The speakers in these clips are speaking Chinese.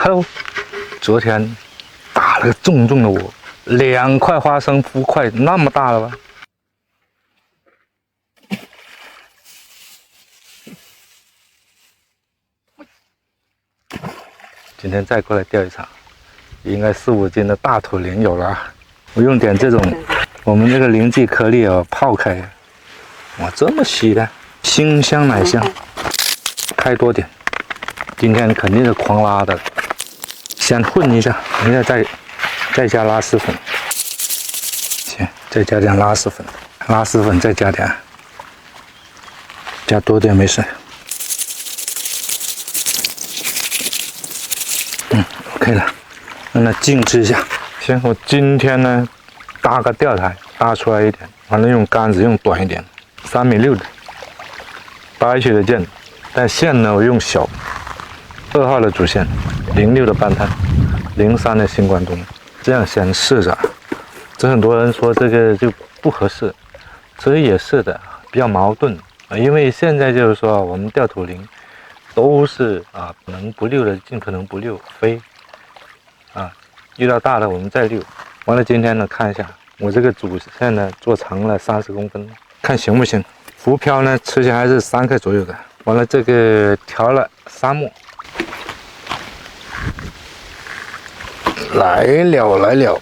Hello， 昨天打了个重重的我，2块花生浮块那么大了吧？今天再过来钓一场，应该4、5斤的大土鲢有了。我用点这种我们这个灵济颗粒啊泡开，哇，这么稀的，清香奶香，开多点。今天肯定是狂拉的，先混一下，等一下再加拉丝粉，行，再加点拉丝粉，拉丝粉再加点，加多点没事。OK 了，让它静置一下。行，我今天呢搭个钓台，搭出来一点，完了用杆子用短一点，3.6米的，8 H 的剑，但线呢我用小，2号的主线，06的半碳，03的新关东，这样先试着。这很多人说这个就不合适，其实也是的，比较矛盾啊，因为现在就是说我们钓土鲢都是啊，能不溜的尽可能不溜飞。啊，遇到大的我们再溜。完了，今天呢看一下，我这个主线呢做长了30公分，看行不行。浮漂呢吃起来还是3克左右的。完了，这个调了沙漠，来了，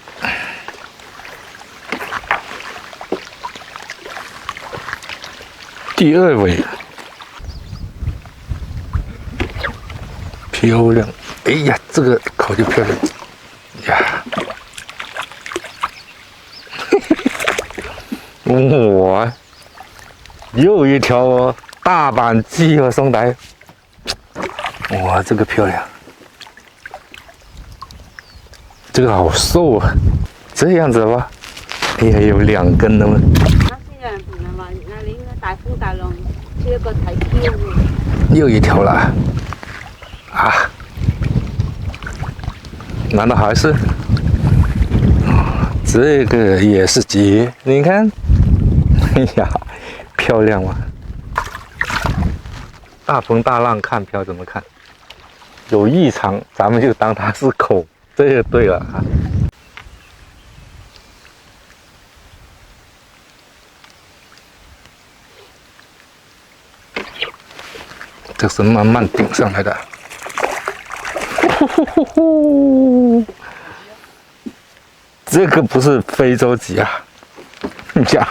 第2尾，漂亮！哎呀，这个口就漂亮。呀，哇，又一条大板鸡和松带，哇，这个漂亮，这个好瘦啊，这样子吧，哎呀，有2根了嘛。又一条了，啊。难道还是？这个也是鸡，你看，哎呀，漂亮吗？大风大浪看漂怎么看？有异常，咱们就当它是口，这就对了啊。这是慢慢顶上来的。这个不是非洲鸡啊！呀，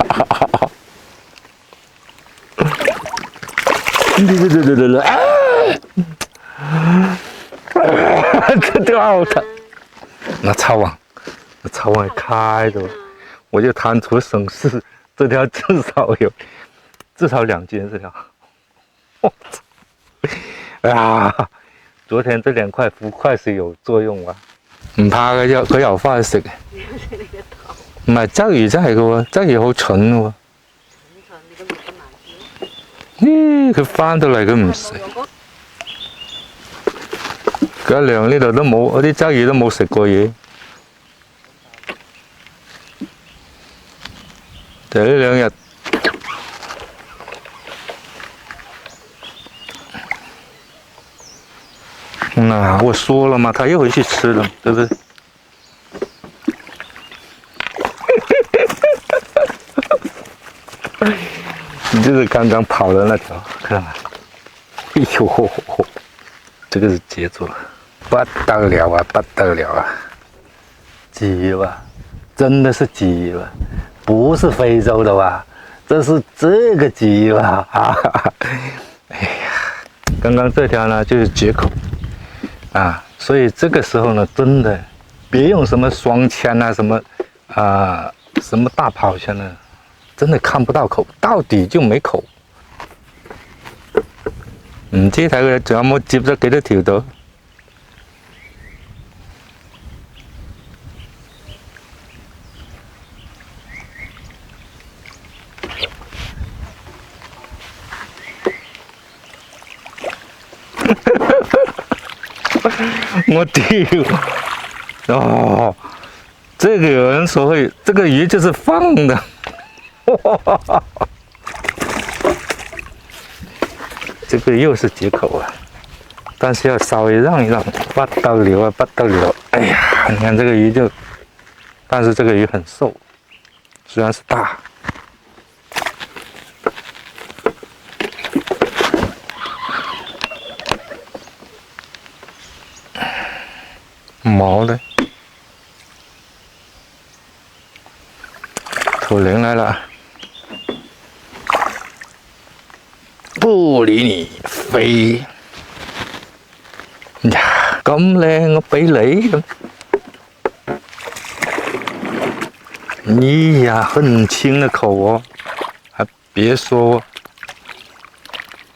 这钓好的，那超网也开的，我就贪图省事，这条至少2斤这条，我操！啊！昨天这2块浮块是有作用啊，唔怕嘅，佢游翻去食嘅。唔係鯽魚真係嘅喎，鯽魚好蠢嘅喎。咦，佢翻到嚟佢唔食。佢阿娘呢度都冇，嗰啲鯽魚都冇食過嘢。就呢2日。那我说了嘛，他又回去吃了，对不对？你就是刚刚跑的那条，看到吗？哎呦，这个是杰作，不得了啊，不得了啊！鸡吧，真的是鸡吧，不是非洲的吧？这是这个鸡吧？啊！哎呀，刚刚这条呢就是绝口。啊，所以这个时候呢，真的别用什么双签啊，什么大跑圈呢，真的看不到口，到底就没口。唔知睇佢仲有冇接咗幾多條到？我丢！哦，这个有人说会，这个鱼就是放的，这个又是解口啊！但是要稍微让一让，不得了啊，不得了！哎呀，你看这个鱼就，但是这个鱼很瘦，虽然是大。毛的，土灵来了，不理你飛呀！咁靚，我俾你咁。你呀，很轻的口哦，还别说，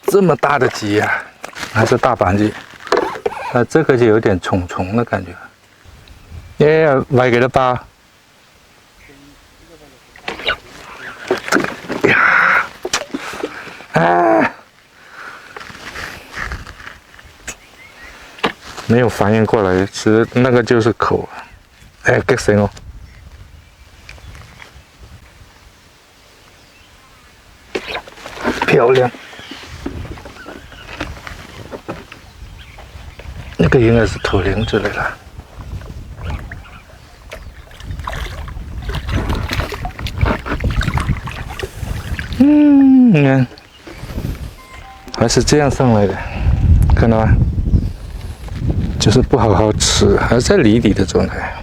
这么大的鲫呀，还是大板鲫。这个就有点虫虫的感觉。喂给它吧。呀，哎，没有反应过来，其实那个就是口。哎，激死我！漂亮。那个应该是土灵之类的。你看，还是这样上来的，看到吗？就是不好好吃，还在离底的状态。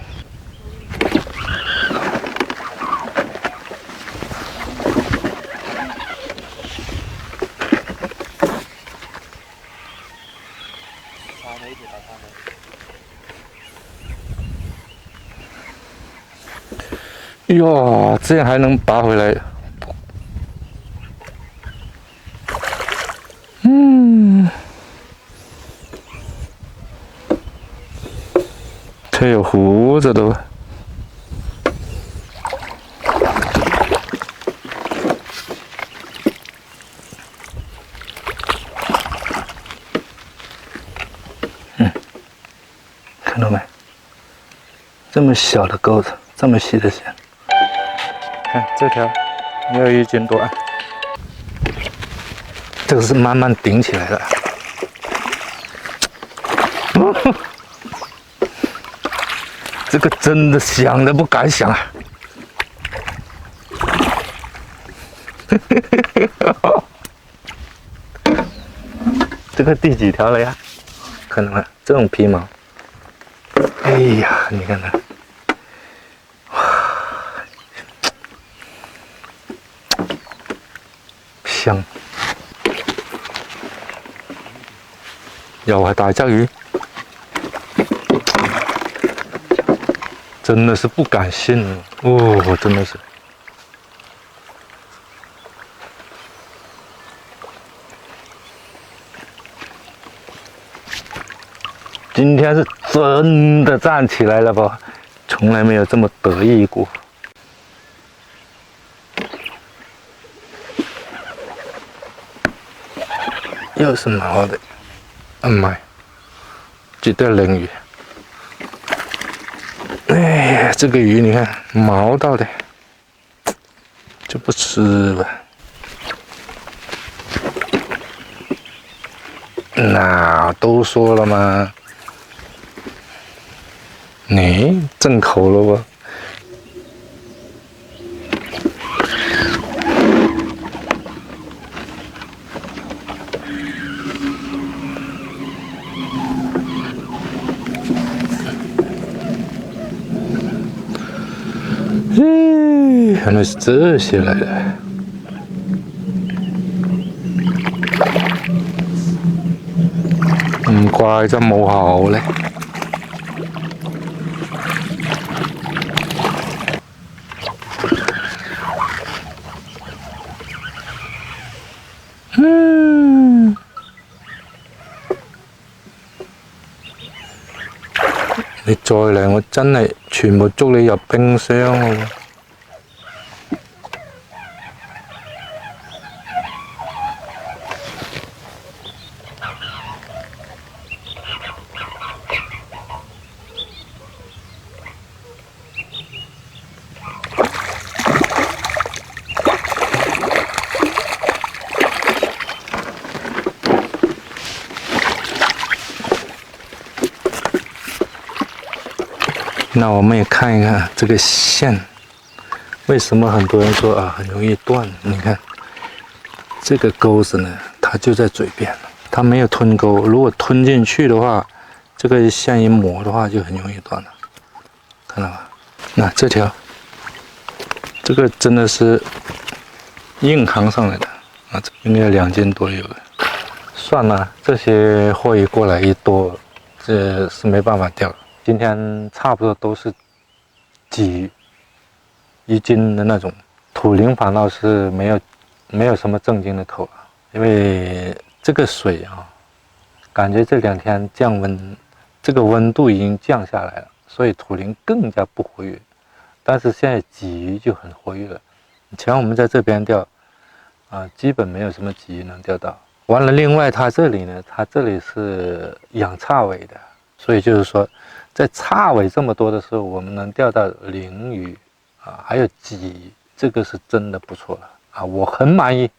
哟，这样还能拔回来？这有胡子都。看到没？这么小的钩子，这么细的线。看这条，也有1斤多。这个是慢慢顶起来的。这个真的想都不敢想啊！这个第几条了呀？看到没？这种皮毛。哎呀，你看它，香。又係大隻魚，真的是不敢信哦，真的是。今天是真的站起来了吧？从来没有这么得意过。又是毛的，妈呀，绝对鲢鱼。哎呀，这个鱼你看毛到的，就不吃吧。那都说了吗？你正口了吧？原来是这些来的。唔怪真冇效咧。你再嚟，我真係全部捉你入冰箱喎！那我们也看一看这个线，为什么很多人说啊很容易断？你看这个钩子呢，它就在嘴边，它没有吞钩。如果吞进去的话，这个线一磨的话就很容易断了，看到吧？那这条，这个真的是硬扛上来的啊，应该2斤多有了。算了，这些货一过来一多，这是没办法钓了。今天差不多都是鲫鱼1斤的那种，土灵反倒是没有什么正经的口了，因为这个水啊，感觉这2天降温，这个温度已经降下来了，所以土灵更加不活跃。但是现在鲫鱼就很活跃了。以前我们在这边钓啊，基本没有什么鲫鱼能钓到。完了，另外它这里呢，它这里是养叉尾的，所以就是说，在叉尾这么多的时候，我们能钓到鲮鱼啊，还有鲫鱼，这个是真的不错了啊，我很满意。